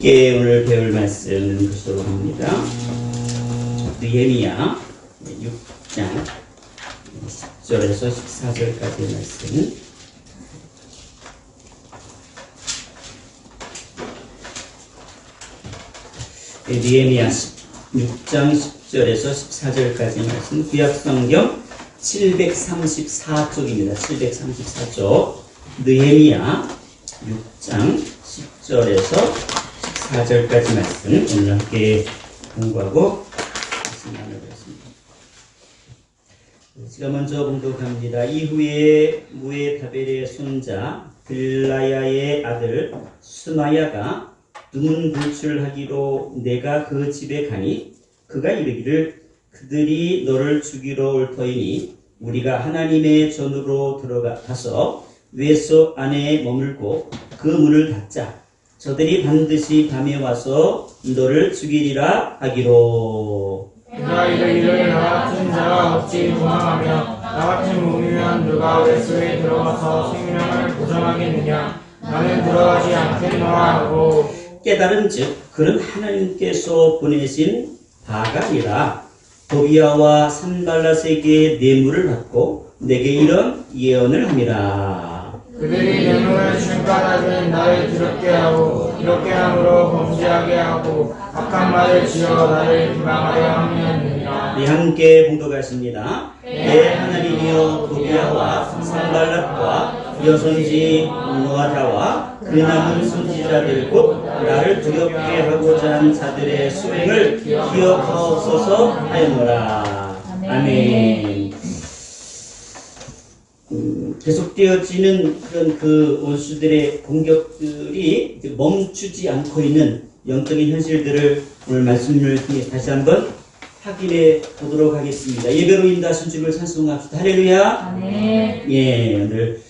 오늘 배울 말씀은 그리스도로 합니다. 느헤미야 6장 10절에서 14절까지의 말씀. 느헤미야 6장 10절에서 14절까지 말씀. 구약성경 734쪽입니다. 734쪽. 느헤미야 6장 10절에서 4절까지 말씀 오늘 함께 공부하고 말씀 나누겠습니다. 제가 먼저 봉독합니다. 이후에 무에다벨의 손자 들라야의 아들 스마야가 두문 불출하기로 내가 그 집에 가니 그가 이르기를 그들이 너를 죽이러 올 터이니 우리가 하나님의 전으로 들어가서 외소 안에 머물고 그 문을 닫자. 저들이 반드시 밤에 와서 너를 죽이리라 하기로. 내가 이르기를 나 같은 자가 어찌 도망하며 나 같은 몸이면 누가 외소에 들어가서 생명을 보존하겠느냐. 나는 들어가지 않겠노라 하고. 깨달은즉 그는 하나님께서 보내신 바가 아니라 도비아와 산발랏에게 뇌물을 받고 내게 이런 예언을 함이라. 그들이 뇌물을 준 까닭은 나를 더럽게 하고 이렇게 함으로 범죄하게 하고 악한 말을 지어 나를 비방하려 함이었느니라. 우리 함께 봉독하십니다. 내 하나님이여 도비아와 산발랏과 여선지 노아다와 그 남은 선지자들 곧 나를 두렵게 하고자 한 자들의 수행을 기억하옵소서 하였노라. 아멘. 계속되어지는 그런 그 원수들의 공격들이 멈추지 않고 있는 영적인 현실들을 오늘 말씀을 통해 다시 한번 확인해 보도록 하겠습니다. 예배로 인도하신 주를 찬송합시다. 할렐루야. 네. 예, 오늘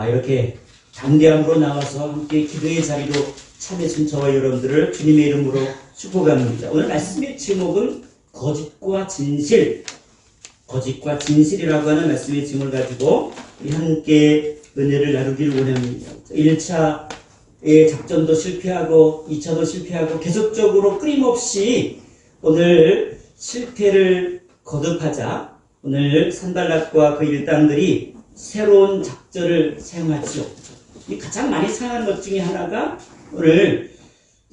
이렇게 담대함으로 나와서 함께 기도의 자리로 참여하신 저와 여러분들을 주님의 이름으로 축복합니다. 오늘 말씀의 제목은 거짓과 진실. 거짓과 진실이라고 하는 말씀의 제목을 가지고 우리 함께 은혜를 나누기를 원합니다. 1차의 작전도 실패하고 2차도 실패하고 계속적으로 끊임없이 오늘 실패를 거듭하자 오늘 산발랏과 그 일당들이 새로운 작전을 사용하죠. 가장 많이 사용하는 것 중에 하나가 오늘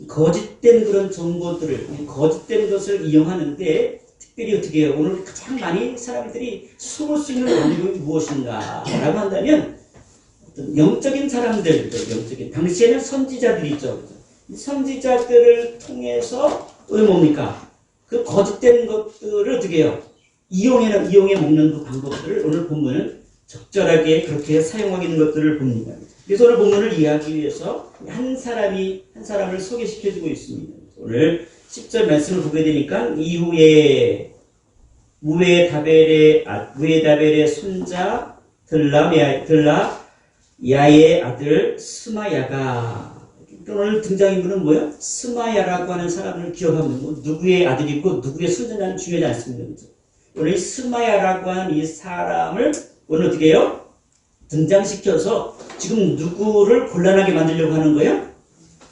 거짓된 그런 정보들을 거짓된 것을 이용하는데 특별히 어떻게 해요? 오늘 가장 많이 사람들이 숨을 수 있는 원인이 무엇인가 라고 한다면 어떤 영적인 사람들, 영적인 당시에는 선지자들이 있죠. 선지자들을 통해서 오늘 뭡니까? 그 거짓된 것들을 어떻게 해요? 이용해 먹는 그 방법들을 오늘 본문은 적절하게 그렇게 사용하고 있는 것들을 봅니다. 그래서 오늘 본문을 이해하기 위해서 한 사람을 소개시켜주고 있습니다. 오늘 10절 말씀을 보게 되니까 이후에 무에다벨의 손자 들라야의 아들 스마야가 오늘 등장인물은 뭐예요? 스마야라고 하는 사람을 기억하면 누구의 아들이고 누구의 손자냐는 중요하지 않습니다. 오늘 스마야라고 하는 이 사람을 오늘 어떻게 해요? 등장시켜서 지금 누구를 곤란하게 만들려고 하는 거예요?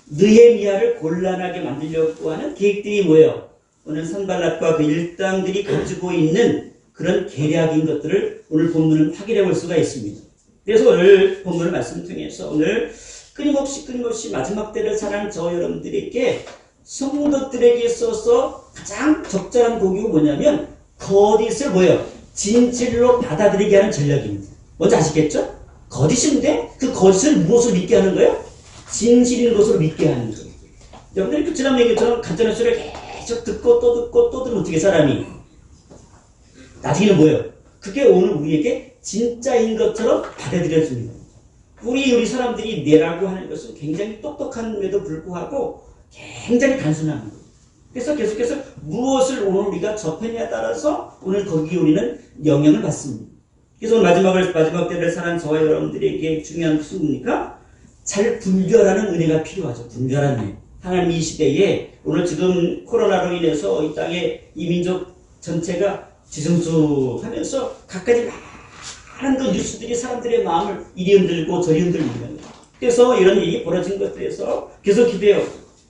느헤미야를 곤란하게 만들려고 하는 계획들이 뭐예요? 오늘 산발랏과 그 일당들이 가지고 있는 그런 계략인 것들을 오늘 본문은 확인해 볼 수가 있습니다. 그래서 오늘 본문을 말씀 통해서 오늘 끊임없이 마지막 때를 살아가는 저 여러분들에게 성도들에게 있어서 가장 적절한 공격은 뭐냐면 거짓을 뭐예요? 진실로 받아들이게 하는 전략입니다. 뭔지 아시겠죠? 거짓인데 그 거짓을 무엇을 믿게 하는 거예요? 진실인 것으로 믿게 하는 거예요. 여러분들이 지난 얘기처럼 간단한 소리를 계속 듣고 또 들으면 어떻게 사람이 나중에는 뭐예요? 그게 오늘 우리에게 진짜인 것처럼 받아들여집니다. 우리 사람들이 뇌라고 하는 것은 굉장히 똑똑함에도 불구하고 굉장히 단순한 거예요. 그래서 계속해서 무엇을 오늘 우리가 접했냐에 따라서 오늘 거기에 우리는 영향을 받습니다. 그래서 오늘 마지막 때를 사는 저와 여러분들에게 중요한 것은 뭡니까? 잘 분별하는 은혜가 필요하죠. 분별하는 은혜. 하나님 이 시대에 오늘 지금 코로나로 인해서 이 땅에 이 민족 전체가 뒤숭숭하면서 갖가지 많은 그 뉴스들이 사람들의 마음을 이리 흔들고 저리 흔들고 있는 거예요. 그래서 이런 일이 벌어진 것들에서 계속 기대요.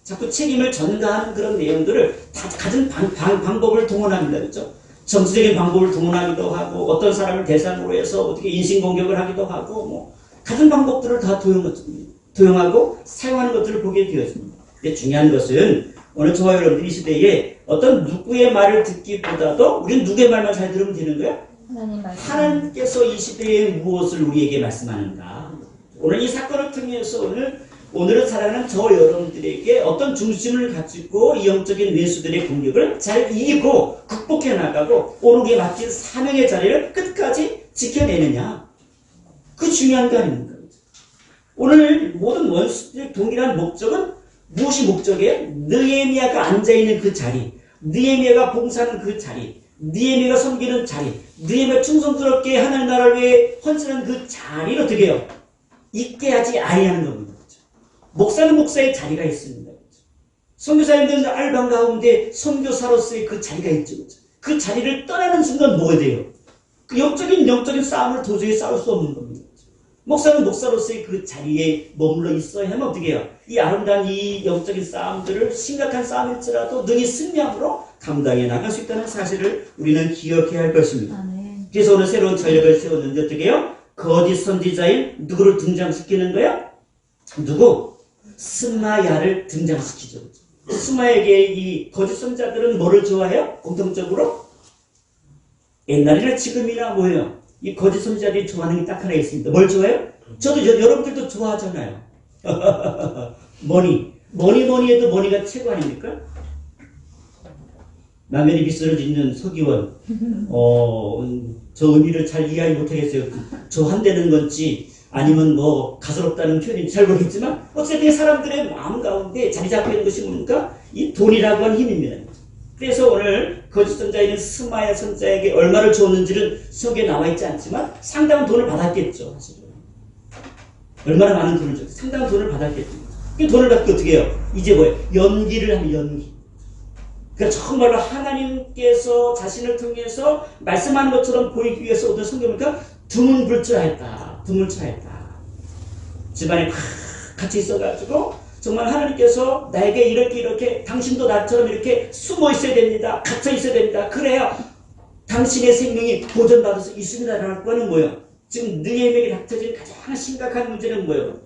자꾸 책임을 전가하는 그런 내용들을 다 가진 방법을 동원합니다. 그렇죠? 정치적인 방법을 동원하기도 하고 어떤 사람을 대상으로 해서 어떻게 인신공격을 하기도 하고 뭐 가진 방법들을 다 도용하고 사용하는 것들을 보게 되었습니다. 근데 중요한 것은 오늘 저와 여러분들 이 시대에 어떤 누구의 말을 듣기보다도 우리는 누구의 말만 잘 들으면 되는 거야? 하나님 말씀. 하나님께서 이 시대에 무엇을 우리에게 말씀하는가? 오늘 이 사건을 통해서 오늘을 살아가는 저 여러분들에게 어떤 중심을 가지고 이 영적인 원수들의 공격을 잘 이기고 극복해 나가고 오늘 우리에 맡긴 사명의 자리를 끝까지 지켜내느냐? 그 중요한 거 아닙니까? 오늘 모든 원수들의 동일한 목적은 무엇이 목적이에요? 느헤미야가 앉아있는 그 자리, 느헤미야가 봉사하는 그 자리, 느헤미야가 섬기는 자리, 느헤미야가 충성스럽게 하나님 나라를 위해 헌신하는 그 자리를 어떻게 해요? 있게 하지 아니하는 겁니다. 목사는 목사의 자리가 있습니다. 선교사님들은 알방 가운데 선교사로서의 그 자리가 있죠. 그 자리를 떠나는 순간 뭐가 돼요? 그 영적인 싸움을 도저히 싸울 수 없는 겁니다. 목사는 목사로서의 그 자리에 머물러 있어야 하면 어떻게 해요? 이 아름다운 이 영적인 싸움들을 심각한 싸움일지라도 능히 승리함으로 감당해 나갈 수 있다는 사실을 우리는 기억해야 할 것입니다. 아멘. 그래서 오늘 새로운 전략을 세웠는데 어떻게 해요? 거짓 선지자인 누구를 등장시키는 거야? 누구? 스마야를 등장시키죠. 스마야에게 이 거짓 선자들은 뭐를 좋아해요? 공통적으로? 옛날이나 지금이나 뭐예요? 이 거짓 선지자들이 좋아하는 게 딱 하나 있습니다. 뭘 좋아해요? 저도 여러분들도 좋아하잖아요. 머니 해도 머니가 최고 아닙니까? 남편이 빗소리를 짓는 서기원. 저 의미를 잘 이해하지 못하겠어요. 저 한다는 건지 아니면 뭐 가소롭다는 표현인지 잘 모르겠지만 어쨌든 사람들의 마음 가운데 자리 잡고 있는 것이 뭡니까? 이 돈이라고 하는 힘입니다. 그래서 오늘 거짓 선자인 스마야 선자에게 얼마를 줬는지는 성경에 나와 있지 않지만 상당한 돈을 받았겠죠. 사실은. 얼마나 많은 돈을 줬어요. 상당한 돈을 받았겠죠. 그 돈을 받고 어떻게 해요? 이제 뭐예요? 연기를 하면 연기. 그러니까 정말로 하나님께서 자신을 통해서 말씀하는 것처럼 보이기 위해서 어떤 성경입니까? 두문불출하였다. 두문출하였다. 집안에 같이 있어가지고 정말 하나님께서 나에게 이렇게 당신도 나처럼 이렇게 숨어 있어야 됩니다. 갇혀 있어야 됩니다. 그래야 당신의 생명이 보존받아서 있습니다라고 하는 뭐예요? 지금 느헤미야에게 닥쳐진 가장 심각한 문제는 뭐예요?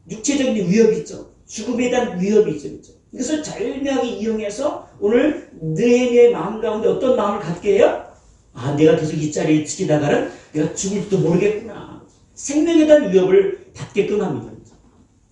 육체적인 위협이죠. 죽음에 대한 위협이죠. 그렇죠? 이것을 절묘하게 이용해서 오늘 느헤미야의 마음 가운데 어떤 마음을 갖게 해요? 아, 내가 계속 이 자리에 지키다가는 내가 죽을지도 모르겠구나. 생명에 대한 위협을 받게끔 합니다.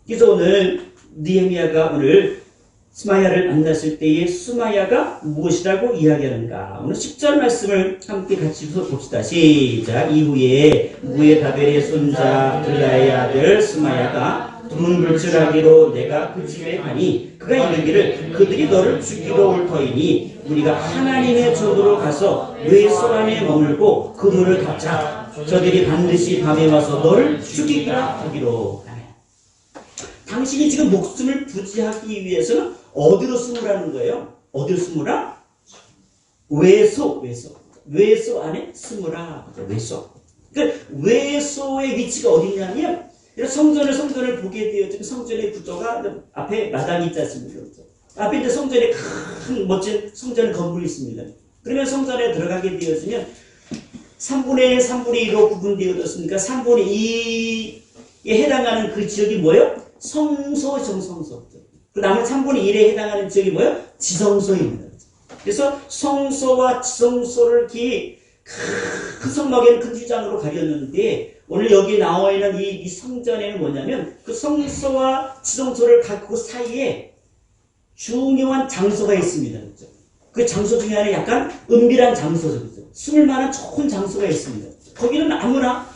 그래서 오늘 느헤미야가 오늘 스마야를 만났을 때의 스마야가 무엇이라고 이야기하는가? 오늘 10절 말씀을 함께 같이 봅시다. 시작. 이후에 무에다벨의 손자 들라의 아들 스마야가 두문불출하기로 내가 그 집에 가니 그가 이르기를 그들이 너를 죽이러 올 터이니 우리가 하나님의 전으로 가서 외소 안에 머물고 그 문을 닫자. 저들이 반드시 밤에 와서 너를 죽이기라 하기로. 당신이 지금 목숨을 부지하기 위해서는 어디로 숨으라는 거예요? 어디로 숨으라? 외소 안에 숨으라. 외소. 그러니까 외소의 위치가 어디냐면 성전을 보게 되어 지금 성전의 구조가 앞에 마당이 있지 않습니까? 앞에 이제 성전에 큰 멋진 성전 건물이 있습니다. 그러면 성전에 들어가게 되어지면 3분의 1로 구분되어졌으니까 3분의 2에 해당하는 그 지역이 뭐예요? 성소, 정성소. 그 나머지 3분의 1에 해당하는 지역이 뭐예요? 지성소입니다. 그래서 성소와 지성소를 이렇게 큰 성막에는 큰 휘장으로 가렸는데 오늘 여기 나와 있는 이 성전에는 뭐냐면 그 성소와 지성소를 갖고 사이에 중요한 장소가 있습니다. 그렇죠? 그 장소 중에 하나 약간 은밀한 장소죠. 그렇죠? 숨을 만한 좋은 장소가 있습니다. 거기는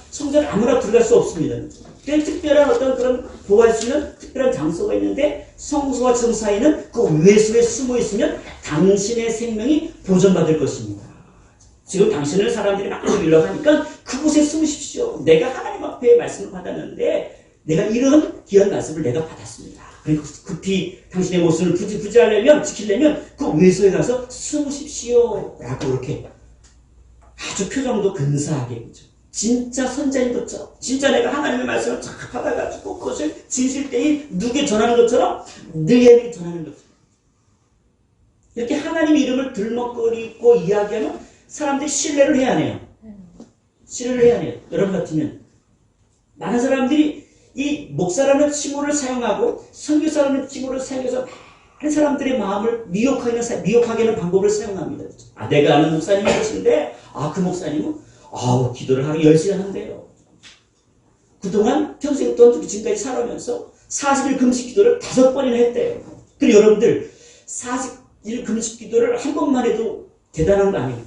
성전 아무나 들어갈 수 없습니다. 그렇죠? 특별한 어떤 그런 보호할 수 있는 특별한 장소가 있는데 성소와 지성 사이는 그 외소에 숨어 있으면 당신의 생명이 보존받을 것입니다. 지금 당신을 사람들이 막 밀려가니까 그곳에 숨으십시오. 내가 하나님 앞에 말씀을 받았는데 내가 이런 귀한 말씀을 내가 받았습니다. 그리고 급히 당신의 모습을 지키려면 그 외소에 가서 숨으십시오. 라고 이렇게 아주 표정도 근사하게 그죠. 진짜 선자인 것처럼 진짜 내가 하나님의 말씀을 착 받아가지고 그것을 진실되이 누구에게 전하는 것처럼 느헤미야에게 전하는 것처럼 이렇게 하나님 이름을 들먹거리고 이야기하면 사람들이 신뢰를 해야 해요. 신뢰를 해야 해요. 여러분 같으면 많은 사람들이 이 목사라는 칭호를 사용하고 선교사라는 칭호를 사용해서 많은 사람들의 마음을 미혹하게 하는 방법을 사용합니다. 아, 내가 아는 목사님이 계신데, 그 목사님은, 기도를 하루 10시간 한대요. 그동안 평생 동안 지금까지 살아오면서 40일 금식 기도를 5번이나 했대요. 그리고 여러분들, 40일 금식 기도를 한 번만 해도 대단한 거 아니에요?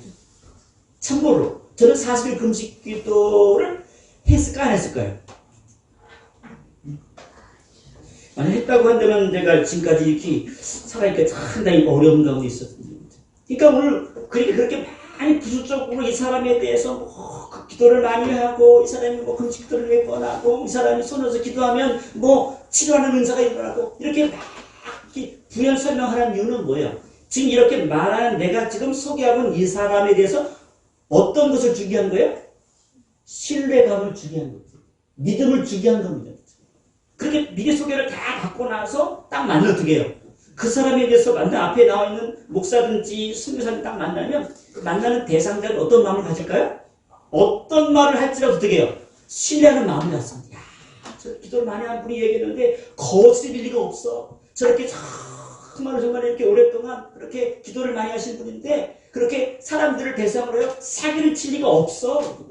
참고로, 저는 40일 금식 기도를 했을까, 안 했을까요? 만약 했다고 한다면 내가 지금까지 이렇게 살아니까 상당히 어려운 가운데 있었습니다. 그러니까 오늘 그렇게 많이 부수적으로 이 사람에 대해서 기도를 많이 하고, 이 사람이 금식 기도를 몇 번 하고, 이 사람이 손에서 기도하면 치료하는 은사가 일어나고, 이렇게 막 이렇게 부연 설명하는 이유는 뭐예요? 지금 이렇게 말하는 내가 지금 소개하고 있는 이 사람에 대해서 어떤 것을 주게 한 거예요? 신뢰감을 주게 한 거예요. 믿음을 주게 한 겁니다. 그렇게 미리 소개를 다 받고 나서 딱 만나면 어떻게 해요? 그 사람에 대해서 앞에 나와 있는 목사든지 선교사님 딱 만나면 그 만나는 대상자는 어떤 마음을 가질까요? 어떤 말을 할지라도 어떻게 해요? 신뢰하는 마음이 갖습니다. 야, 저 기도를 많이 한 분이 얘기했는데 거짓일 리가 없어. 저렇게 정말 이렇게 오랫동안 그렇게 기도를 많이 하신 분인데 그렇게 사람들을 대상으로 해요? 사기를 칠 리가 없어.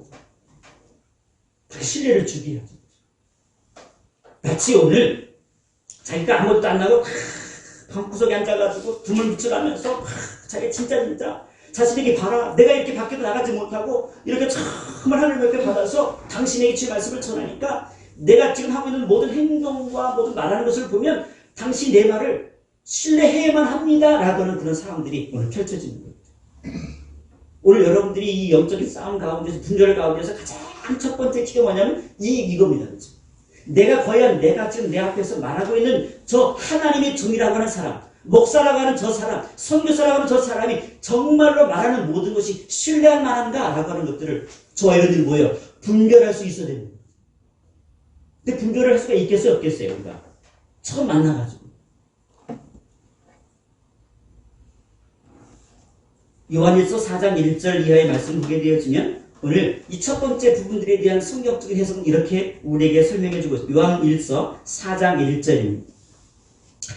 그렇게 신뢰를 주기 위해서. 마치 오늘 자기가 아무것도 안 나고 방구석에 앉아가지고 등을 밑으라면서 자기 진짜 자신에게 봐라. 내가 이렇게 밖에도 나가지 못하고 이렇게 정말 하나님께 받아서 당신에게 주의 말씀을 전하니까 내가 지금 하고 있는 모든 행동과 모든 말하는 것을 보면 당신 내 말을 신뢰해야만 합니다. 라고 하는 그런 상황들이 오늘 펼쳐지는 거예요. 오늘 여러분들이 이 영적인 싸움 가운데서 분열 가운데서 가장 첫 번째 키가 뭐냐면 이겁니다. 그렇죠? 내가 지금 내 앞에서 말하고 있는 저 하나님의 종이라고 하는 사람, 목사라고 하는 저 사람, 선교사라고 하는 저 사람이 정말로 말하는 모든 것이 신뢰할 만한가? 라고 하는 것들을 저와 여러분들이 뭐예요? 분별할 수 있어야 됩니다. 근데 분별할 수가 있겠어요? 없겠어요? 우리가 처음 만나가지고. 요한일서 4장 1절 이하의 말씀을 보게 되어지면 오늘 이 첫 번째 부분들에 대한 성경적인 해석은 이렇게 우리에게 설명해 주고 있습니다. 요한일서 4장 1절입니다.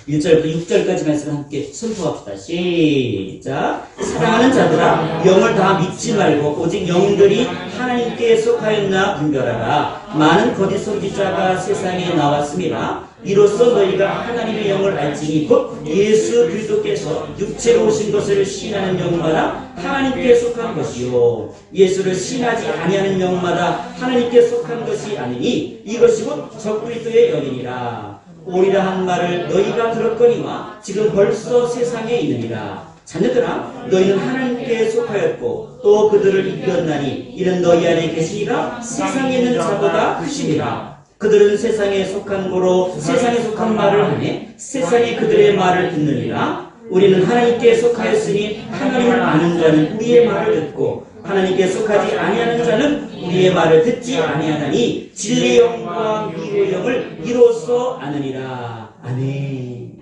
1절부터 6절까지 말씀을 함께 선포합시다. 시작. 사랑하는 자들아, 영을 다 믿지 말고 오직 영들이 하나님께 속하였나 분별하라. 많은 거짓 선지자가 세상에 나왔습니다. 이로써 너희가 하나님의 영을 알지니 곧 예수 그리스도께서 육체로 오신 것을 시인하는 영마다 하나님께 속한 것이요 예수를 시인하지 아니하는 영마다 하나님께 속한 것이 아니니 이것이 곧 적그리스도의 영이니라. 오리라 한 말을 너희가 들었거니와 지금 벌써 세상에 있느니라. 자녀들아, 너희는 하나님께 속하였고 또 그들을 이겼나니 이는 너희 안에 계시니라. 세상에 있는 자보다 크심이라. 그들은 세상에 속한 고로 세상에 속한 말을 하네 세상에 그들의 말을 듣느니라. 우리는 하나님께 속하였으니 하나님을 아는 자는 우리의 말을 듣고 하나님께 속하지 아니하는 자는 우리의 말을 듣지 아니하나니 진리의 영과 미의 영을 이로써 아느니라. 아멘.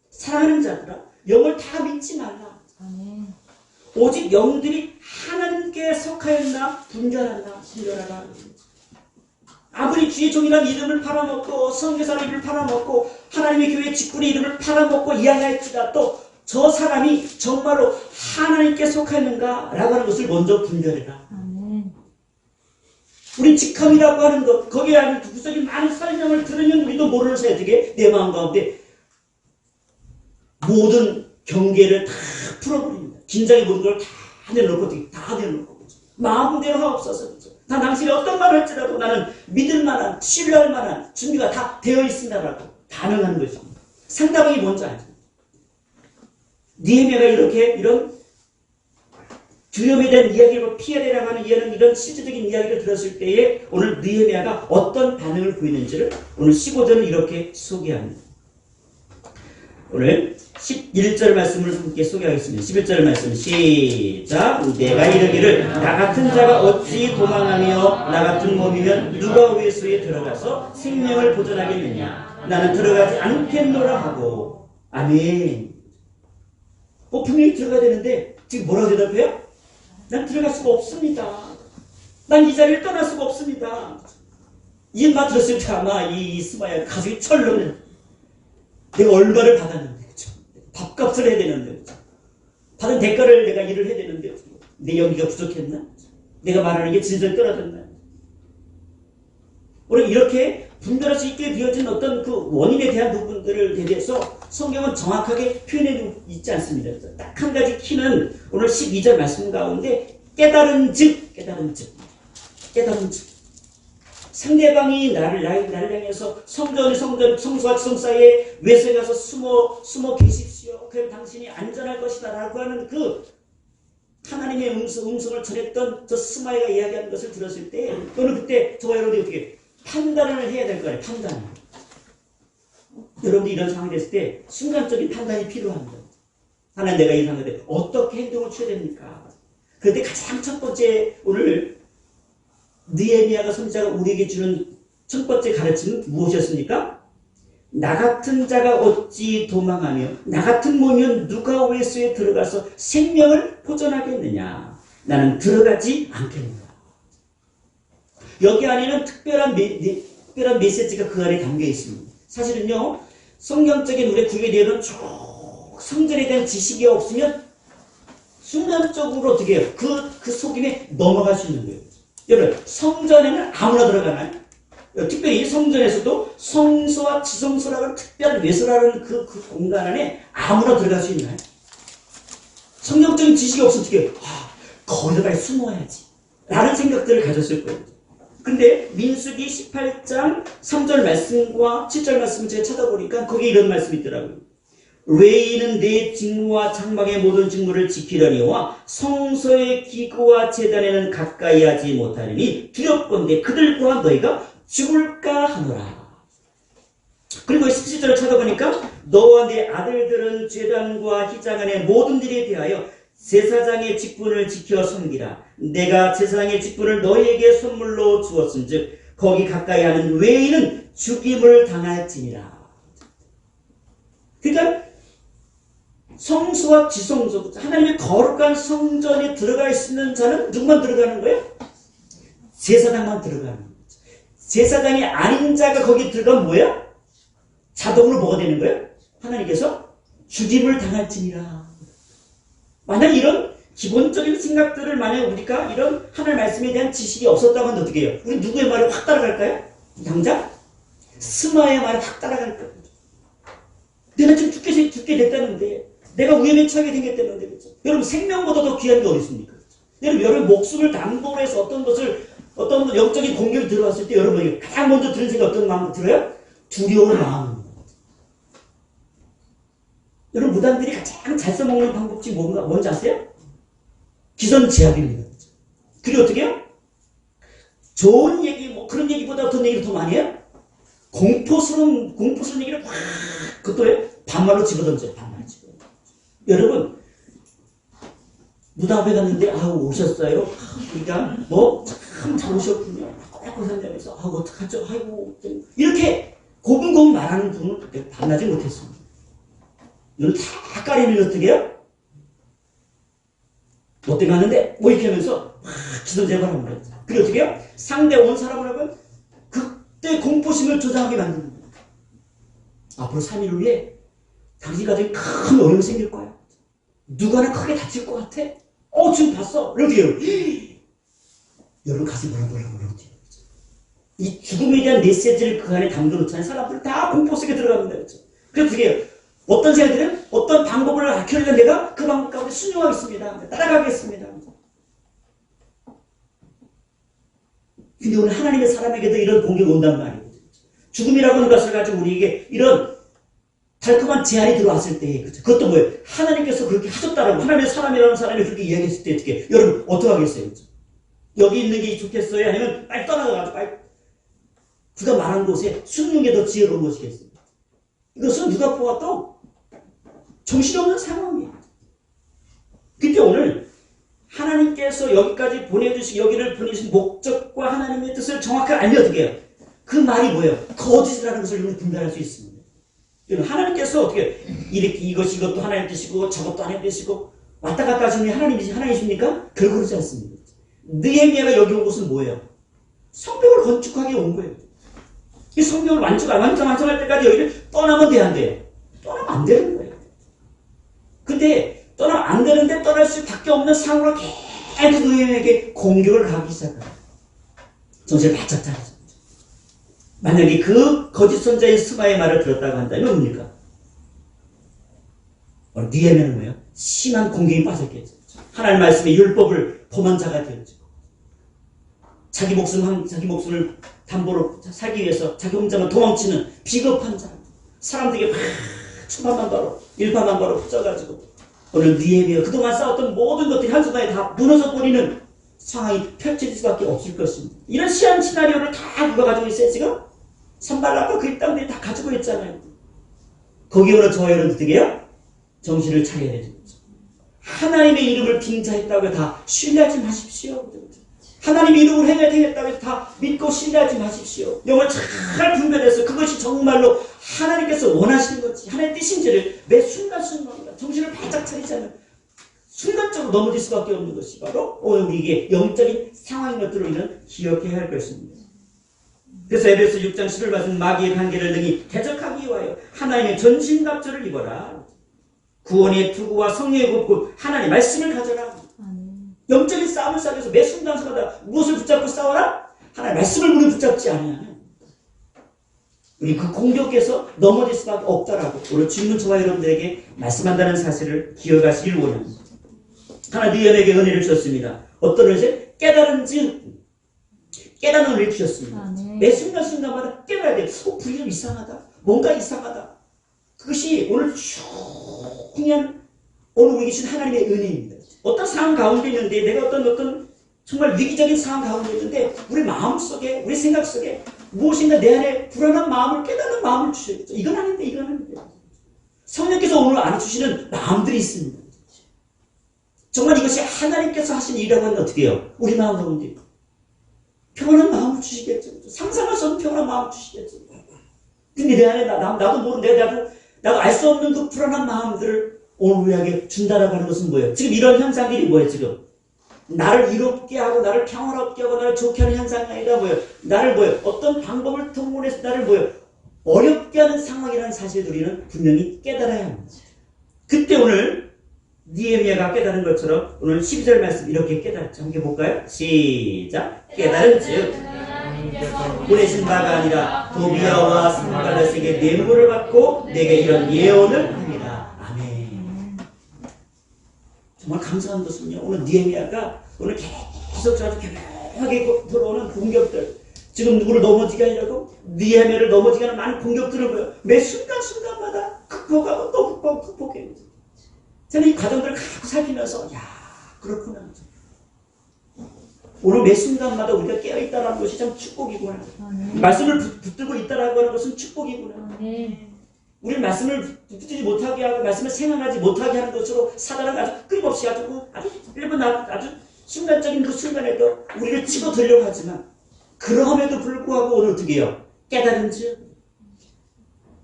사랑하는 자들아, 영을 다 믿지 말라. 아멘. 오직 영들이 하나님께 속하였나 분별하나 신뢰하라. 아무리 주의 종이라는 이름을 팔아먹고 선교사의 이름을 팔아먹고 하나님의 교회 직분의 이름을 팔아먹고 이야기할지라도 저 사람이 정말로 하나님께 속하는가 라고 하는 것을 먼저 분별해라. 우리 직함이라고 하는 것, 거기에 아닌 구구적인 많은 설명을 들으면 우리도 모르는 사이에 어떻게 내 마음 가운데 모든 경계를 다 풀어버립니다. 긴장의 모든 걸 다 내놓고 다 내놓고 마음대로 하옵소서. 다 당신이 어떤 말을 할지라도 나는 믿을 만한, 신뢰할 만한 준비가 다 되어 있습니다라고 반응하는 것입니다. 상대방이 뭔지 알죠. 느헤미야가 이런 두려움에 대한 이야기를 피해내라고 하는 이런 실질적인 이야기를 들었을 때에 오늘 느헤미야가 어떤 반응을 보이는지를 오늘 15절은 이렇게 소개합니다. 오늘 11절 말씀을 함께 소개하겠습니다. 11절 말씀 시작. 내가 이르기를 나 같은 자가 어찌 도망하며 나 같은 몸이면 누가 외소에 들어가서 생명을 보존하겠느냐. 나는 들어가지 않겠노라 하고. 아멘. 분명히 들어가야 되는데 지금 뭐라고 대답해요? 난 들어갈 수가 없습니다. 난 이 자리를 떠날 수가 없습니다. 이 말 들었을 때 아마 이 스마야 가슴이 철렁해. 내가 얼마를 받았는데, 그쵸? 밥값을 해야 되는데, 그쵸? 받은 대가를 내가 일을 해야 되는데, 내 연기가 부족했나? 내가 말하는 게 진전이 떨어졌나? 우리 이렇게 분별할 수 있게 비워진 어떤 그 원인에 대한 부분들을 대비해서 성경은 정확하게 표현해 있지 않습니다. 딱 한 가지 키는 오늘 12절 말씀 가운데 깨달은 즉, 깨달은 즉, 깨달은 즉. 상대방이 나를 향해서 성소와 지성 사이에 외소에 가서 숨어 계십시오. 그럼 당신이 안전할 것이다. 라고 하는 그 하나님의 음성을 전했던 저 스마야가 이야기하는 것을 들었을 때, 또는 그때 저와 여러분이 어떻게 판단을 해야 될 거예요. 판단을. 여러분들이 이런 상황이 됐을 때 순간적인 판단이 필요합니다. 하나님 내가 이 상황에 대해 어떻게 행동을 취해야 됩니까? 그런데 가장 첫 번째 오늘 느헤미야가 선지자가 우리에게 주는 첫 번째 가르침은 무엇이었습니까? 나 같은 자가 어찌 도망하며 나 같은 몸이면 누가 외소에 들어가서 생명을 보존하겠느냐. 나는 들어가지 않겠느냐. 여기 안에는 특별한 메시지가 그 안에 담겨 있습니다. 사실은요, 성경적인 우리의 구약의 내용은 쭉 성전에 대한 지식이 없으면 순간적으로 어떻게 해요? 그 속임에 넘어갈 수 있는 거예요. 여러분, 성전에는 아무나 들어가나요? 특별히 성전에서도 성소와 지성소라는 특별한 외소라는 그 공간 안에 아무나 들어갈 수 있나요? 성경적인 지식이 없으면 어떻게 해요? 거기다 빨리 숨어야지. 라는 생각들을 가졌을 거예요. 근데 민수기 18장 3절 말씀과 7절 말씀을 제가 찾아보니까 거기에 이런 말씀이 있더라고요. 레위인은 내 직무와 장막의 모든 직무를 지키려니와 성소의 기구와 제단에는 가까이 하지 못하리니 두렵건대 그들과 너희가 죽을까 하노라. 그리고 17절을 찾아보니까 너와 네 아들들은 제단과 희장 안의 모든 일에 대하여 제사장의 직분을 지켜 섬기라. 내가 제사장의 직분을 너희에게 선물로 주었은즉 거기 가까이 하는 외인은 죽임을 당할지니라. 그러니까 성소와 지성소, 하나님의 거룩한 성전에 들어가 있는 자는 누구만 들어가는 거예요? 제사장만 들어가는 거예요. 제사장이 아닌 자가 거기 들어가면 뭐야? 자동으로 뭐가 되는 거예요? 하나님께서 죽임을 당할지니라. 만약 이런 기본적인 생각들을 만약 우리가 이런 하나님의 말씀에 대한 지식이 없었다고 하면 어떻게 해요? 우리 누구의 말을 확 따라갈까요? 당장 스마의 말을 확 따라갈 거예요. 내가 지금 죽게 됐다는데, 내가 위험에 처하게 생겼다는데, 그렇죠? 여러분 생명보다 더 귀한 게 어디 있습니까? 여러분 목숨을 담보로 해서 어떤 영적인 공격이 들어왔을 때 여러분이 가장 먼저 드는 생각 어떤 마음 들어요? 두려운 마음입니다. 여러분 무당들이 가장 잘 써먹는 방법이 뭔지 아세요? 기선제압입니다. 그리고 어떻게 해요? 좋은 얘기, 그런 얘기보다 어떤 얘기를 더 많이 해요? 공포스러운 얘기를 확, 그것도 반말로 집어던져요. 반말로 집어던져요. 여러분, 무당 앞에 갔는데, 오셨어요? 그러니까, 참 잘 오셨군요. 꼬꼬 산다면서, 어떡하죠? 이렇게 고분고분 말하는 분은 만나지 못했습니다. 이건 다 까리면 어떻게 해요? 어떻게 하는데, 이렇게 하면서, 기선제압을 합니다. 그리고 어떻게 해요? 상대 온 사람을 하면, 그때 공포심을 조장하게 만드는 거예요. 앞으로 3일 후에 당신 가정에 큰 어려움이 생길 거야. 누가 하나 크게 다칠 것 같아? 지금 봤어. 이렇게 해요. 여러분 가슴이 뭐라고 뛰어요. 이 죽음에 대한 메시지를 그 안에 담겨놓지 않은 사람들은 다 공포 속에 들어갑니다. 그렇죠? 그래서 그게 어떤 사람들은 어떤 방법을 아껴내면 내가 그 방법 가운데 순종하겠습니다. 따라가겠습니다. 근데 오늘 하나님의 사람에게도 이런 공격이 온단 말이에요. 죽음이라고 하는 것을 가지고 우리에게 이런 달콤한 제안이 들어왔을 때, 그렇죠? 그것도 뭐예요? 하나님께서 그렇게 하셨다라고, 하나님의 사람이라는 사람이 그렇게 이야기했을 때 어떻게, 여러분, 어떻게 하겠어요? 그렇죠? 여기 있는 게 좋겠어요? 아니면 빨리 떠나가가지고, 빨리, 그가 말한 곳에 숨는 게 더 지혜로운 것이겠습니다. 이것은 누가 보아도 정신없는 상황이에요. 근데 오늘 하나님께서 여기까지 여기를 보내주신 목적과 하나님의 뜻을 정확하게 알면 어떻게 해요? 그 말이 뭐예요? 거짓이라는 것을 우리는 분별할 수 있습니다. 하나님께서 어떻게 이렇게 이것도 하나님 뜻이고 저것도 하나님 뜻이고 왔다 갔다 하시는 하나님이십니까? 결코 그렇지 않습니다. 느헤미야가 여기 온 것은 뭐예요? 성벽을 건축하기 온 거예요. 이 성벽을 완성할 때까지 여기를 떠나면 돼요? 떠나면 안 되는 거예요. 근데 떠나면 안 되는데 떠날 수밖에 없는 상황으로 계속 느헤미야에게 공격을 가기 시작합니다. 정신을 바짝 차리죠. 만약에 그 거짓 선자의 스마의 말을 들었다고 한다면 뭡니까? 느헤미야는 뭐예요? 심한 공격이 빠졌겠죠. 하나님 말씀의 율법을 범한 자가 되었죠. 자기 목숨을 담보로 살기 위해서 자기 혼자만 도망치는 비겁한 사람. 사람들에게 막 일파만 바로 붙여가지고 오늘 느헤미야가 그동안 쌓았던 모든 것들이 한순간에 다 무너져 버리는 상황이 펼쳐질 수밖에 없을 것입니다. 이런 시한 시나리오를 다 누가 가지고 있어요 지금? 산발락과 그 땅들이 다 가지고 있잖아요. 거기에 오늘 저와 여러분 어떻게 해요? 정신을 차려야 되죠. 하나님의 이름을 빙자했다고 해서 다 신뢰하지 마십시오. 하나님의 이름을 행했다고 해서 다 믿고 신뢰하지 마십시오. 영을 잘 분별해서 그것이 정말로 하나님께서 원하시는 것이 하나님의 뜻인지를 매 순간순간 정신을 바짝 차리지 않으면 순간적으로 넘어질 수밖에 없는 것이 바로 오늘 우리에게 영적인 상황인 것들을 우리는 기억해야 할 것입니다. 그래서 에베소 6장 10절 말씀 마귀의 관계를 능히 대적하기 위하여 하나님의 전신갑주를 입어라. 구원의 투구와 성령의 굽고 하나님의 말씀을 가져라. 영적인 싸움을 싸기 위해서 매 순간순간 무엇을 붙잡고 싸워라? 하나님의 말씀을 우리 붙잡지 않으면 우리 그 공격에서 넘어질 수밖에 없다라고 오늘 주님은 저와 여러분들에게 말씀한다는 사실을 기억하시길 원합니다. 하나님 느헤미야에게 은혜를 주셨습니다. 어떤 은혜? 깨달은 깨닫는 은혜를 주셨습니다. 매 순간순간마다 깨달아야 돼요. 분위기 좀 이상하다. 뭔가 이상하다. 그것이 오늘 중요한 오늘 우리 계신 하나님의 은혜입니다. 어떤 상황 가운데 있는데 내가 어떤 정말 위기적인 상황 가운데 있는데 우리 마음속에 우리 생각 속에 무엇인가 내 안에 불안한 마음을 깨닫는 마음을 주셔야겠죠. 이건 아닌데 성령께서 오늘 알려주시는 마음들이 있습니다. 정말 이것이 하나님께서 하신 일이라고 하면 어떻게 해요? 우리 마음 가운데 평안한 마음을 주시겠죠. 상상할 수 없는 평안한 마음을 주시겠죠. 근데 내 안에 나도 모르는데 나도 알 수 없는 그 불안한 마음들을 오늘 우리에게 준다라고 하는 것은 뭐예요? 지금 이런 현상들이 뭐예요? 지금 나를 이롭게 하고 나를 평화롭게 하고 나를 좋게 하는 현상이 아니라 뭐예요? 나를 뭐예요? 어떤 방법을 통해서 나를 뭐예요? 어렵게 하는 상황이라는 사실을 우리는 분명히 깨달아야 합니다. 그때 오늘 느헤미야가 깨달은 것처럼 오늘 12절 말씀 이렇게 깨달았죠. 함께 볼까요? 시작! 깨달은즉 보내신 바가 아니라 도비야와 산발렛에게 뇌물을 받고 내게 이런 예언을 합니다. 아멘. 정말 감사한 것은요. 오늘 느헤미야가 오늘 계속 아주 교묘하게 들어오는 공격들 지금 누구를 넘어지게 하려고 느헤미야를 넘어지게 하는 많은 공격들을 보여 매 순간순간마다 극복하고 또 극복해요. 저는 이 과정들을 갖고 살피면서 그렇구나. 오늘 매 순간마다 우리가 깨어있다는 것이 참 축복이구나. 말씀을 붙들고 있다는 것은 축복이구나. 우리 말씀을 붙들지 못하게 하고 말씀을 생각하지 못하게 하는 것으로 사단은 아주 끊임없이 아주 일본 아주 순간적인 그 순간에도 우리를 집어들려고 하지만 그럼에도 불구하고 오늘 어떻게 해요? 깨달은즉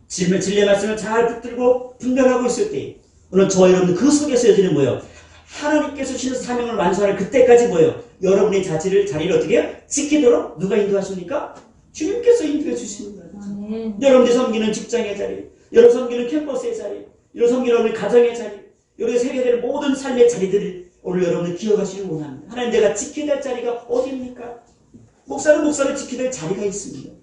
진리의 말씀을 잘 붙들고 분별하고 있을 때 오늘 저와 여러분 그 속에서 여기는 뭐예요? 하나님께서 주시는 사명을 완수하는 그때까지 뭐예요? 여러분의 자리를 어떻게 해요? 지키도록 누가 인도하십니까? 주님께서 인도해 주시는 거예요. 여러분이 섬기는 직장의 자리, 여러분 섬기는 캠퍼스의 자리, 여러분 섬기는 우리 가정의 자리, 여러분이 세계되는 모든 삶의 자리들을 오늘 여러분을 기억하시길 원합니다. 하나님 내가 지켜야 될 자리가 어디입니까? 목사를 지켜야 될 자리가 있습니다.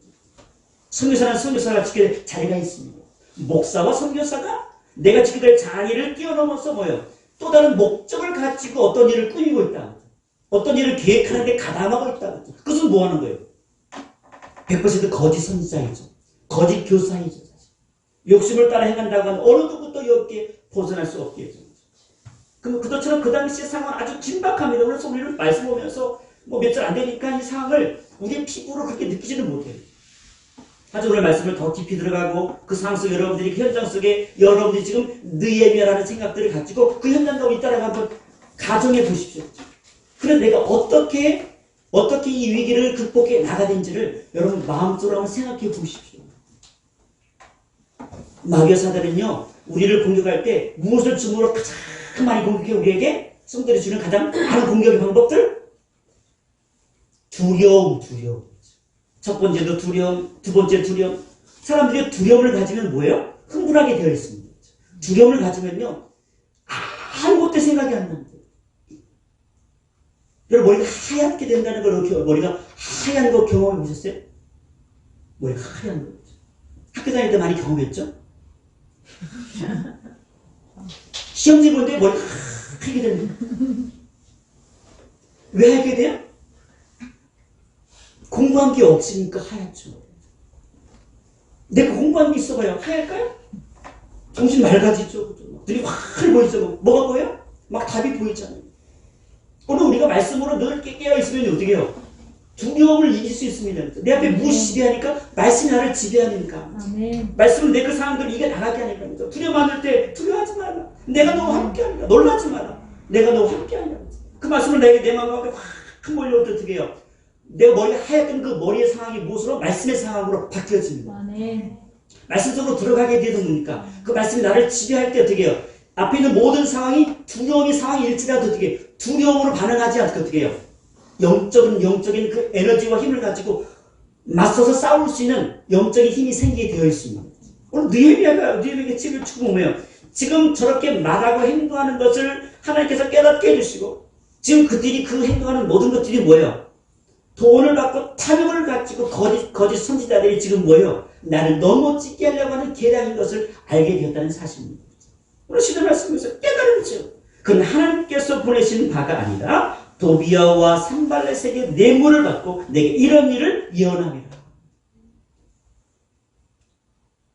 선교사는 선교사가 지켜야 될 자리가 있습니다. 목사와 선교사가 내가 지켜야 될 자리를 뛰어넘어서 뭐예요? 또 다른 목적을 가지고 어떤 일을 꾸미고 있다. 어떤 일을 계획하는데 가담하고 있다. 그것은 뭐 하는 거예요? 100% 거짓 선지자이죠. 거짓 교사이죠. 욕심을 따라 행한다고 하면 어느 누구도 여기에 벗어날 수 없게 해줘. 그럼 그것처럼 그 당시 상황은 아주 긴박합니다. 그래서 우리는 말씀 보면서 뭐 몇 절 안 되니까 이 상황을 우리의 피부로 그렇게 느끼지는 못해요. 하지만 오늘 말씀을 더 깊이 들어가고 그 상황 속 여러분들이 그 현장 속에 여러분들이 지금 느헤미야라는 생각들을 가지고 그 현장 가운데 있다라고 한번 가정해 보십시오. 그래서 내가 어떻게 이 위기를 극복해 나가는지를 여러분 마음속으로 한번 생각해 보십시오. 마귀의 사단은요 우리를 공격할 때 무엇을 주문으로 가장 많이 공격해 우리에게? 성도들이 주는 가장 많은 공격의 방법들? 두려움. 첫 번째도 두려움, 두 번째 두려움. 사람들이 두려움을 가지면 뭐예요? 흥분하게 되어 있습니다. 두려움을 가지면요, 아무것도 생각이 안 납니다. 여러분, 머리가 하얗게 된다는 걸, 머리가 하얀 거 경험해 보셨어요? 머리가 하얀 거. 학교 다닐 때 많이 경험했죠? 시험지 보는데 머리가 하얗게 됩니다. 왜 하얗게 돼요? 공부한 게 없으니까 하얗죠. 내가 공부한 게 있어봐요. 하얄까요? 정신 맑아지죠. 눈이 확 보이죠. 뭐가 보여요? 막 답이 보이잖아요. 오늘 우리가 말씀으로 늘 깨어있으면 어떻게 해요? 두려움을 이길 수 있습니다. 내 앞에 무엇이 지배하니까? 말씀이 나를 지배하니까. 말씀은 내 그 상황들을 이겨나가게 하니까. 두려움 안 할 때 두려워하지 마라. 내가 너와 함께하니까. 놀라지 마라. 내가 너와 함께하니까. 그 말씀을 내 마음 앞에 확 몰려올 때 어떻게 해요? 내가 머리가 하얗던 그 머리의 상황이 무엇으로? 말씀의 상황으로 바뀌어집니다. 말씀 속으로 들어가게 되는 겁니까? 그 말씀이 나를 지배할 때 어떻게 해요? 앞에 있는 모든 상황이 두려움의 상황일지라도 어떻게 해요? 두려움으로 반응하지 않고 어떻게 해요? 영적인 그 에너지와 힘을 가지고 맞서서 싸울 수 있는 영적인 힘이 생기게 되어 있습니다. 오늘 느헤미야에게 책을 주고 보면 지금 저렇게 말하고 행동하는 것을 하나님께서 깨닫게 해주시고 지금 그들이 그 행동하는 모든 것들이 뭐예요? 돈을 받고 탐욕을 가지고 거짓 선지자들이 지금 뭐예요? 나를 넘어지게 하려고 하는 계략인 것을 알게 되었다는 사실입니다. 오늘 시대 말씀에서 깨달았죠. 그건 하나님께서 보내신 바가 아니라 도비아와 산발렛에게 뇌물을 받고 내게 이런 일을 예언함이라.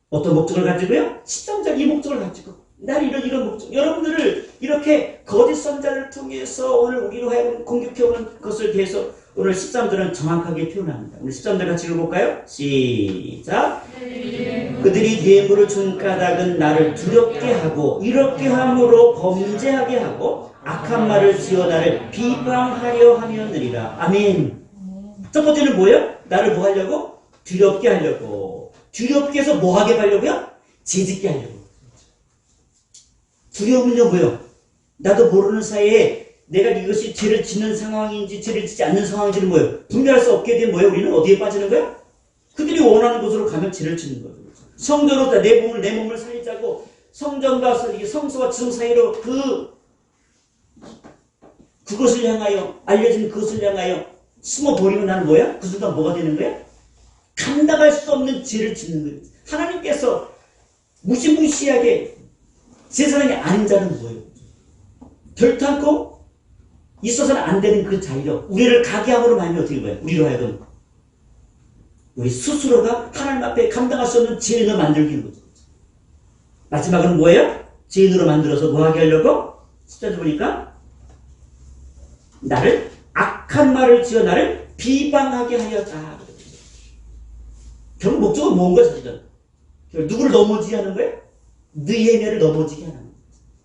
어떤 목적을 가지고요? 13장 이 목적을 가지고 날 이런 목적. 여러분들을 이렇게 거짓 선자를 통해서 오늘 우리로 하여금 공격해오는 것을 대해서 오늘 13절은 정확하게 표현합니다. 오늘 13절 같이 읽어볼까요? 시작. 그들이 뇌물을 준 까닭은 나를 두렵게 하고 이렇게 함으로 범죄하게 하고 악한 말을 지어 나를 비방하려 하였느니라. 아멘. 첫 번째는 뭐예요? 나를 뭐 하려고? 두렵게 하려고. 두렵게 해서 뭐 하게 하려고요? 죄짓게 하려고. 두려움은요 뭐예요? 나도 모르는 사이에 내가 이것이 죄를 짓는 상황인지 죄를 짓지 않는 상황인지는 뭐예요? 분별할 수 없게 된 뭐예요? 우리는 어디에 빠지는 거예요? 그들이 원하는 곳으로 가면 죄를 짓는 거예요. 성전으로 내 몸을 살리자고 성전과 성소와 지성 사이로 그것을 향하여 알려진 그것을 향하여 숨어버리면 나는 뭐야? 그 순간 뭐가 되는 거야? 감당할 수 없는 죄를 짓는 거예요. 하나님께서 무시무시하게 제 사랑이 아닌 자는 뭐예요? 결탄코 있어서는 안 되는 그 자리로 우리를 가게 함으로 말하면 어떻게 봐요? 우리로 하여금 우리 스스로가 하나님 앞에 감당할 수 없는 죄인으로 만들기는 거죠. 마지막은 뭐예요? 죄인으로 만들어서 뭐 하게 하려고? 10절 보니까 나를 악한 말을 지어 나를 비방하게 하여자. 결국 목적은 뭔가 사실은 누구를 넘어지게 하는 거예요? 느헤미야를 넘어지게 하는 거예요.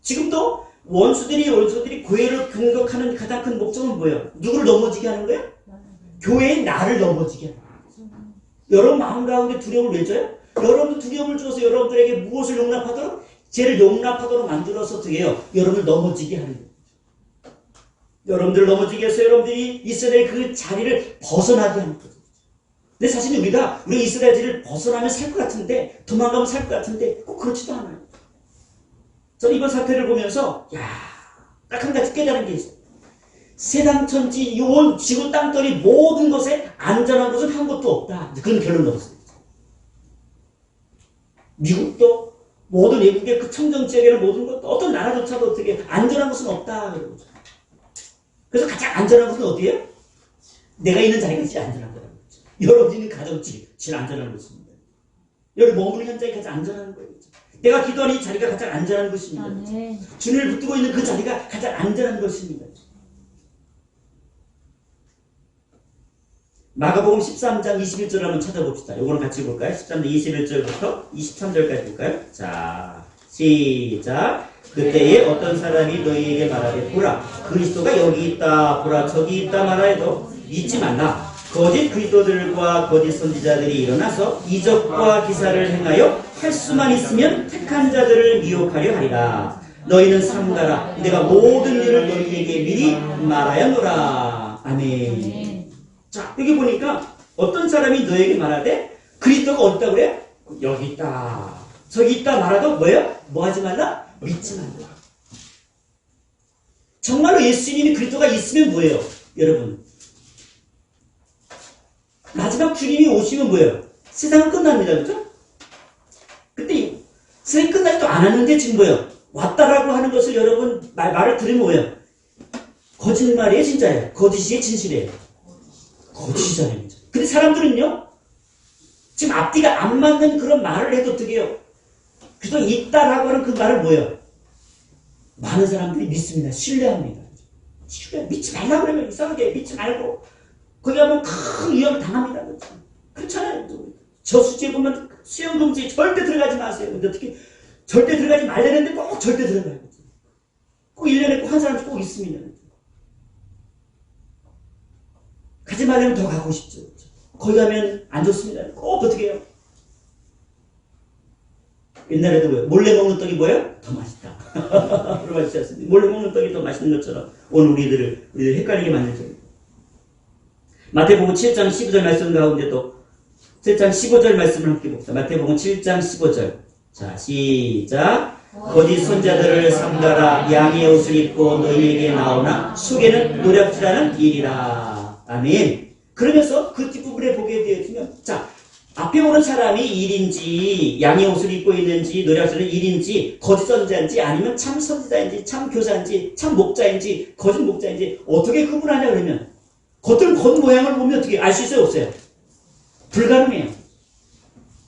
지금도 원수들이 교회를 공격하는 가장 큰 목적은 뭐예요? 누구를 넘어지게 하는 거예요? 교회의 나를 넘어지게 하는 거예요. 여러분 마음 가운데 두려움을 왜 줘요? 여러분도 두려움을 줘서 여러분들에게 무엇을 용납하도록? 죄를 용납하도록 만들어서 어떻게 해요? 여러분을 넘어지게 하는 거예요. 여러분들을 넘어지게 해서 여러분들이 이스라엘 그 자리를 벗어나게 하는 거예요. 근데 사실 우리가 우리 이스라엘 자리를 벗어나면 살 것 같은데 도망가면 살 것 같은데 꼭 그렇지도 않아요. 저는 이번 사태를 보면서 딱 한 가지 깨달은 게 있어요. 세상천지 온 지구 땅덩이 모든 것에 안전한 곳은 한 곳도 없다. 그런 결론을 얻었어요. 미국도 모든 외국의 그 청정 지역에는 모든 것도 어떤 나라조차도 어떻게 안전한 곳은 없다. 그래서 가장 안전한 곳은 어디예요? 내가 있는 자리가 제일 안전한 거라는 거죠. 여러분이 있는 가정지 제일 안전한 곳입니다. 여러분 머무는 현장이 가장 안전한 거예요. 내가 기도하는 이 자리가 가장 안전한 것입니다. 네. 주님을 붙들고 있는 그 자리가 가장 안전한 것입니다. 마가복음 13장 21절 한번 찾아봅시다. 이거는 같이 볼까요? 13장 21절부터 23절까지 볼까요? 자, 시작. 그때에 어떤 사람이 너희에게 말하되 보라 그리스도가 여기 있다 보라 저기 있다 말하여도 믿지 말라. 거짓 그리스도들과 거짓 선지자들이 일어나서 이적과 기사를 행하여 할 수만 있으면 택한 자들을 미혹하려 하리라. 너희는 삼가라. 내가 모든 일을 너희에게 미리 말하였노라. 아멘. 자, 여기 보니까 어떤 사람이 너에게 말하되 그리스도가 어디다 그래? 여기 있다. 저기 있다 말하도 뭐예요? 뭐 하지 말라? 믿지 말라. 정말로 예수님이 그리스도가 있으면 뭐예요? 여러분, 마지막 주님이 오시면 뭐예요? 세상은 끝납니다. 그렇죠? 근데 세상이 끝나지도 않았는데 지금 뭐예요? 왔다라고 하는 것을 여러분 말을 들으면 뭐예요? 거짓말이에요? 진짜예요? 거짓이에요? 진실이에요? 거짓이잖아요. 근데 사람들은요, 지금 앞뒤가 안 맞는 그런 말을 해도 어떻게 해요? 그래서 있다라고 하는 그 말을 뭐예요? 많은 사람들이 믿습니다. 신뢰합니다. 믿지 말라고 그러면 이상하게 믿지 말고 거기 가면 큰 위험을 당합니다. 그렇잖아요. 저수지에 보면 수영동지에 절대 들어가지 마세요. 근데 어떻게 절대 들어가지 말라는데 꼭 절대 들어가요. 꼭 1년에 꼭 한 사람씩 꼭 있습니다. 가지 말라면 더 가고 싶죠. 거기 가면 안 좋습니다. 꼭 어떻게 해요? 옛날에도 뭐예요? 몰래 먹는 떡이 뭐예요? 더 맛있다. 그런 말 있지 않습니까? 몰래 먹는 떡이 더 맛있는 것처럼 오늘 우리들 헷갈리게 만들죠. 마태복음 7장 15절 말씀 가운데 또 7장 15절 말씀을 함께 봅시다. 마태복음 7장 15절. 자, 시작. 거짓 선자들을 삼가라. 양의 옷을 입고 너희에게 나오나 속에는 노략질하는 일이라. 아멘. 그러면서 그 뒷부분에 보게 되어지면, 자, 앞에 오는 사람이 일인지 양의 옷을 입고 있는지 노략질하는 일인지 거짓 선자인지 아니면 참 선지자인지 참 교사인지 참 목자인지 거짓 목자인지 어떻게 구분하냐 그러면 겉 모양을 보면 어떻게 알 수 있어요? 없어요? 불가능해요.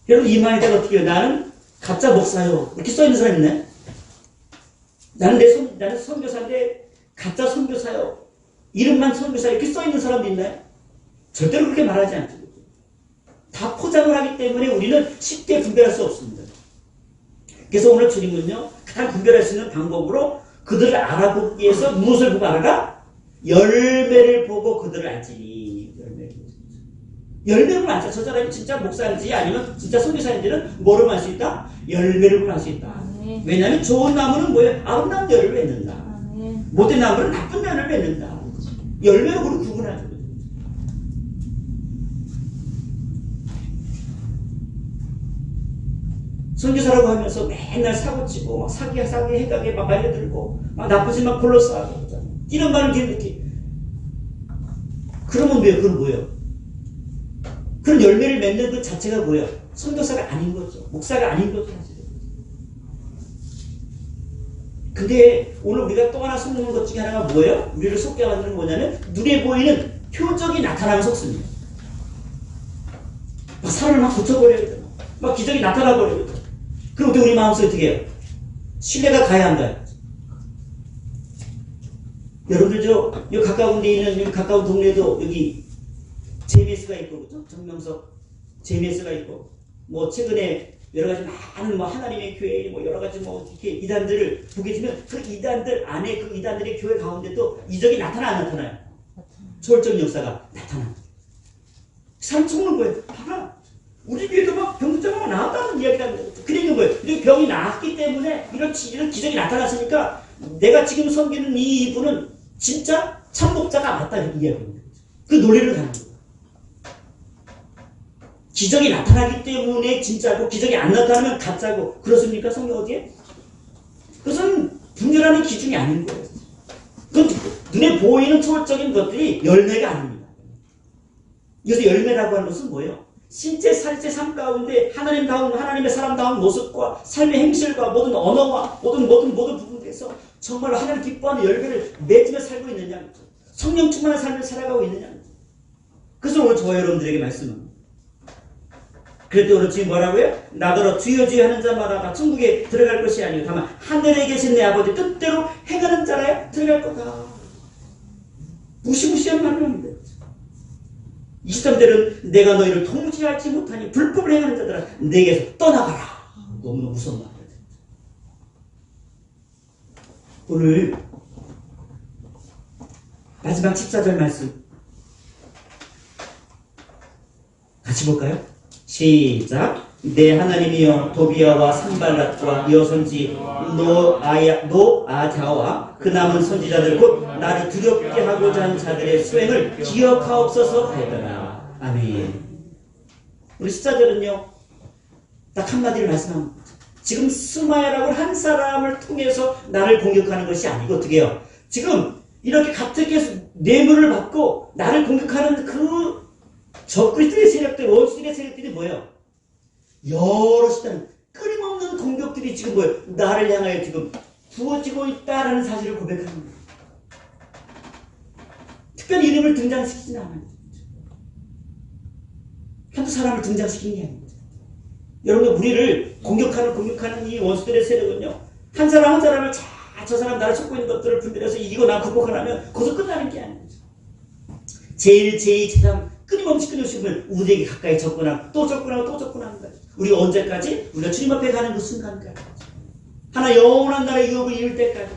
여러분 이 말에다가 어떻게 해요? 나는 가짜 목사요. 이렇게 써있는 사람 있네. 나는 선교사인데 가짜 선교사요. 이름만 선교사 이렇게 써있는 사람도 있나요? 절대로 그렇게 말하지 않죠. 다 포장을 하기 때문에 우리는 쉽게 분별할 수 없습니다. 그래서 오늘 주님은요, 가장 분별할 수 있는 방법으로 그들을 알아보기 위해서 무엇을 보고 알아가? 열매를 보고 그들을 알지니. 열매를 보고 알죠. 저 사람이 진짜 목사인지 아니면 진짜 선교사인지는 뭐로 알 수 있다? 열매를 보고 알 수 있다. 왜냐하면 좋은 나무는 뭐예요? 아름다운 열을 맺는다. 못된 나무는 나쁜 열을 맺는다. 열매로 그걸 구분하죠. 선교사라고 하면서 맨날 사고치고 막 사기 행각에 막 말려들고 막 나쁘지 막 골로싸고 이런 말을 이렇게 그러면 뭐예요? 그건 뭐예요? 그런 열매를 맺는 그 자체가 뭐예요? 선교사가 아닌 거죠. 목사가 아닌 거죠. 근데 오늘 우리가 또 하나 속는 것 중에 하나가 뭐예요? 우리를 속게 만드는 뭐냐면 눈에 보이는 표적이 나타나면 속습니다. 막 사람을 막 붙여버려야 돼요. 막 기적이 나타나버려요. 그럼 우리 마음속에 어떻게 해요? 신뢰가 가야 한다. 여러분들 여기 가까운 데 있는 여기 가까운 동네에도 여기 JMS가 있고 그죠? 정명석 JMS가 있고 뭐 최근에 여러 가지 많은 뭐 하나님의 교회 뭐 여러 가지 뭐 이렇게 이단들을 보게 되면 그 이단들 안에 그 이단들의 교회 가운데도 이적이 나타나 안 나타나요? 초월적 역사가 나타나. 사람 속는 거예요. 봐라. 우리 교회도 막 병자가 나왔다는 이야기가 그러는 거예요. 이렇게 병이 나았기 때문에 이런 기적이 나타났으니까 내가 지금 섬기는 이 분은 진짜 참목자가 맞다는 이야기입니다. 그 논리를 가는 거예요. 기적이 나타나기 때문에 진짜고 기적이 안 나타나면 가짜고 그렇습니까? 성경 어디에? 그것은 분별하는 기준이 아닌 거예요. 그건 눈에 보이는 초월적인 것들이 열매가 아닙니다. 그래서 열매라고 하는 것은 뭐예요? 신체, 살체, 삶 가운데 하나님의 사람다운 모습과 삶의 행실과 모든 언어와 모든 부분에서 정말로 하나님 기뻐하는 열매를 맺으며 살고 있느냐, 성령 충만한 삶을 살아가고 있느냐. 그래서 오늘 저와 여러분들에게 말씀합니다. 그래도 오늘 지금 뭐라고요? 나더러 주여 주여 하는 자마다 다 천국에 들어갈 것이 아니고 다만 하늘에 계신 내 아버지 뜻대로 행하는 자라야 들어갈 거다. 무시무시한 말을 합니다. 23절은 내가 너희를 통치하지 못하니 불법을 행하는 자들아 내게서 떠나가라. 너무나 무서운 말이에요. 오늘 마지막 14절 말씀 같이 볼까요? 시작. 내 하나님이여 도비아와 산발랏과 여선지 노아자와 그 남은 선지자들 곧 나를 두렵게 하고자 한 자들의 수행을 기억하옵소서 하였더라. 아멘. 우리 14절은요 딱 한마디를 말씀합니다. 지금 스마야라고 한 사람을 통해서 나를 공격하는 것이 아니고 어떻게 해요? 지금 이렇게 갑자기 뇌물을 받고 나를 공격하는 그 적그리스도의 세력들, 원수들의 세력들이 뭐예요? 여러 시단 끊임없는 공격들이 지금 뭐예요? 나를 향하여 지금 부어지고 있다라는 사실을 고백하는 거예요. 특별히 이름을 등장시키지는 않아요. 한두 사람을 등장시키는 게 아닙니다. 여러분, 우리를 공격하는 이 원수들의 세력은요, 한 사람 한 사람을 저 사람 나를 쫓고 있는 것들을 분별해서 이기고 나 극복하려면 거기서 끝나는 게 아닙니다. 제2, 끊임없이 보면 우리에게 가까이 접근하고 또 접근하고 또 접근하는 거예요. 우리가 언제까지? 우리가 주님 앞에 가는 그 순간까지. 하나 영원한 나라의 유업을 이룰 때까지.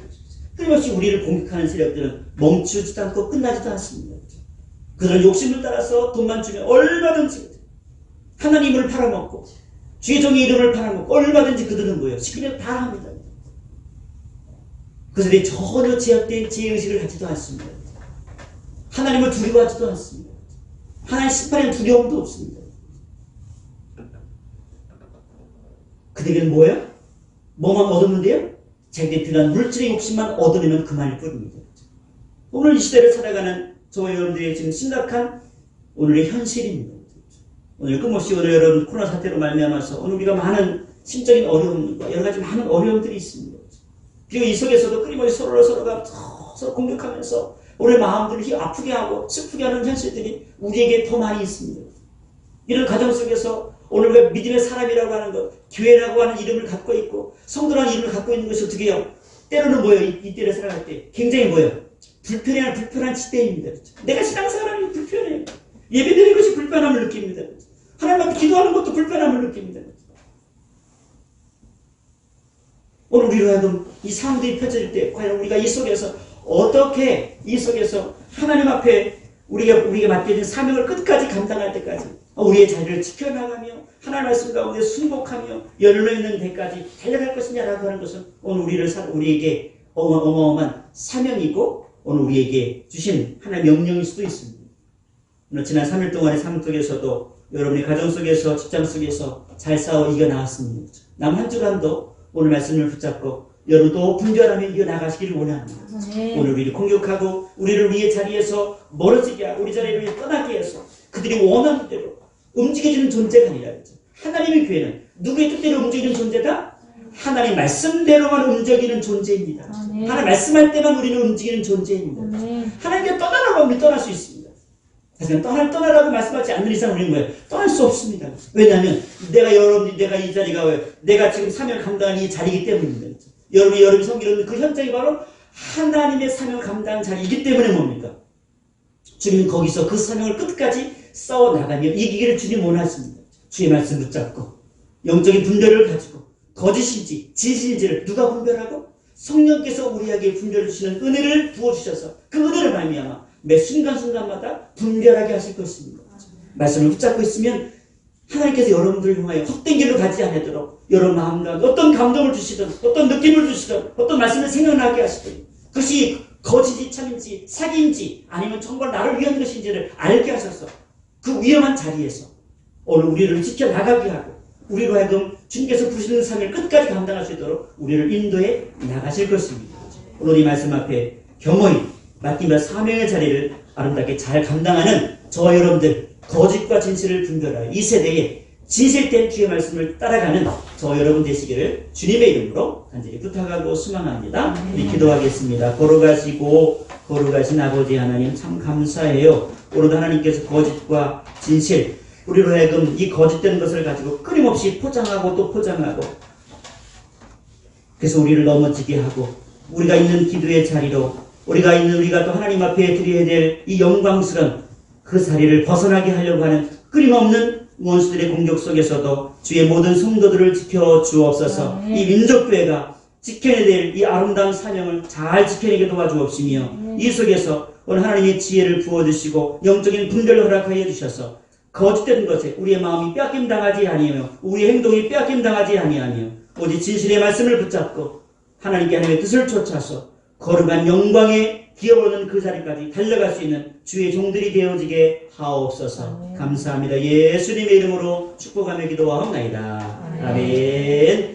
끊임없이 우리를 공격하는 세력들은 멈추지도 않고 끝나지도 않습니다. 그들은 욕심을 따라서 돈만 주면 얼마든지 하나님을 팔아먹고 주의 종의 이름을 팔아먹고 얼마든지 그들은 뭐예요? 시키면 다 합니다. 그들이 전혀 제약된 제의식을 갖지도 않습니다. 하나님을 두려워하지도 않습니다. 하나님 심판에 두려움도 없습니다. 그들에게는 뭐예요? 뭐만 얻으면 돼요? 자기들이 필요한 물질의 욕심만 얻으려면 그만일 뿐입니다. 오늘 이 시대를 살아가는 저와 여러분들의 지금 심각한 오늘의 현실입니다. 오늘 끝없이 오늘 여러분 코로나 사태로 말미암아서 오늘 우리가 많은 심적인 어려움과 여러 가지 많은 어려움들이 있습니다. 그리고 이 속에서도 끊임없이 서로가 서로 공격하면서 우리의 마음들을 아프게 하고 슬프게 하는 현실들이 우리에게 더 많이 있습니다. 이런 가정 속에서 오늘 우리가 믿음의 사람이라고 하는 것, 교회라고 하는 이름을 갖고 있고 성도라는 이름을 갖고 있는 것이 어떻게 해요? 때로는 뭐예요? 이 때를 살아갈 때 굉장히 뭐예요? 불편한 시대입니다. 내가 신앙생활하는 게 불편해요. 예배드리는 것이 불편함을 느낍니다. 하나님 앞에 기도하는 것도 불편함을 느낍니다. 오늘 우리로 하여금 이 상황들이 펼쳐질 때 과연 우리가 이 속에서 어떻게 이 속에서 하나님 앞에 우리가 맡겨진 사명을 끝까지 감당할 때까지 우리의 자리를 지켜나가며 하나님 말씀 가운데 순복하며 열려 있는 데까지 달려갈 것이냐라고 하는 것은 오늘 우리에게 어마어마한 사명이고 오늘 우리에게 주신 하나님의 명령일 수도 있습니다. 오늘 지난 3일 동안의 삶 속에서도 여러분의 가정 속에서 직장 속에서 잘 싸워 이겨나왔습니다. 남 한 주간도 오늘 말씀을 붙잡고 여러분도 분별하며 이겨나가시기를 원합니다. 오늘 우리를 공격하고 우리를 우리의 자리에서 멀어지게 하고 우리 자리를 떠나게 해서 그들이 원하는 대로 움직여주는 존재가 아니라 하나님의 교회는 누구의 뜻대로 움직이는 존재다? 하나님 말씀대로만 움직이는 존재입니다. 하나님 말씀할 때만 우리는 움직이는 존재입니다. 하나님께 떠나라고 하면 떠날 수 있습니다. 하지만 떠나라고 말씀하지 않는 이상 우리는 뭐예요? 떠날 수 없습니다. 왜냐하면 내가 이 자리가 왜 내가 지금 사명을 감당하는 이 자리이기 때문입니다. 여러분이 섬기는 그 현장이 바로 하나님의 사명 감당 자리이기 때문에 뭡니까? 주님은 거기서 그 사명을 끝까지 싸워 나가며 이기기를 주님 원하십니다. 주의 말씀 붙잡고 영적인 분별을 가지고 거짓인지 진실인지를 누가 분별하고 성령께서 우리에게 분별해 주시는 은혜를 부어주셔서 그 은혜를 말미암아 매 순간순간마다 분별하게 하실 것입니다. 말씀을 붙잡고 있으면 하나님께서 여러분들을 향하여 헛된 길로 가지 않도록 여러분 마음 가운데 어떤 감동을 주시든 어떤 느낌을 주시든 어떤 말씀을 생각나게 하시든 그것이 거짓이 참인지 사기인지 아니면 정말 나를 위한 것인지를 알게 하셔서 그 위험한 자리에서 오늘 우리를 지켜나가게 하고 우리로 하여금 주님께서 부르시는 삶을 끝까지 감당할 수 있도록 우리를 인도해 나가실 것입니다. 오늘 이 말씀 앞에 겸허히 맡긴 사명의 자리를 아름답게 잘 감당하는 저와 여러분들 거짓과 진실을 분별하여 이 세대에 진실된 주의 말씀을 따라가는 저와 여러분 되시기를 주님의 이름으로 간절히 부탁하고 소망합니다. 우리 기도하겠습니다. 거룩하신 아버지 하나님 참 감사해요. 오늘도 하나님께서 거짓과 진실 우리로 하여금 이 거짓된 것을 가지고 끊임없이 포장하고 또 포장하고 그래서 우리를 넘어지게 하고 우리가 있는 기도의 자리로 우리가 또 하나님 앞에 드려야 될 이 영광스러운 그 자리를 벗어나게 하려고 하는 끊임없는 원수들의 공격 속에서도 주의 모든 성도들을 지켜 주옵소서. 이 민족교회가 지켜내야 될 이 아름다운 사명을 잘 지켜내게 도와주옵시며 이 속에서 오늘 하나님의 지혜를 부어주시고 영적인 분별을 허락하여 주셔서 거짓된 것에 우리의 마음이 빼앗김당하지 아니하며 우리의 행동이 빼앗김당하지 아니하며 오직 진실의 말씀을 붙잡고 하나님께 하나님의 뜻을 쫓아서 거룩한 영광에 기어오는 그 자리까지 달려갈 수 있는 주의 종들이 되어지게 하옵소서. 감사합니다. 예수님의 이름으로 축복하며 기도하옵나이다. 아멘.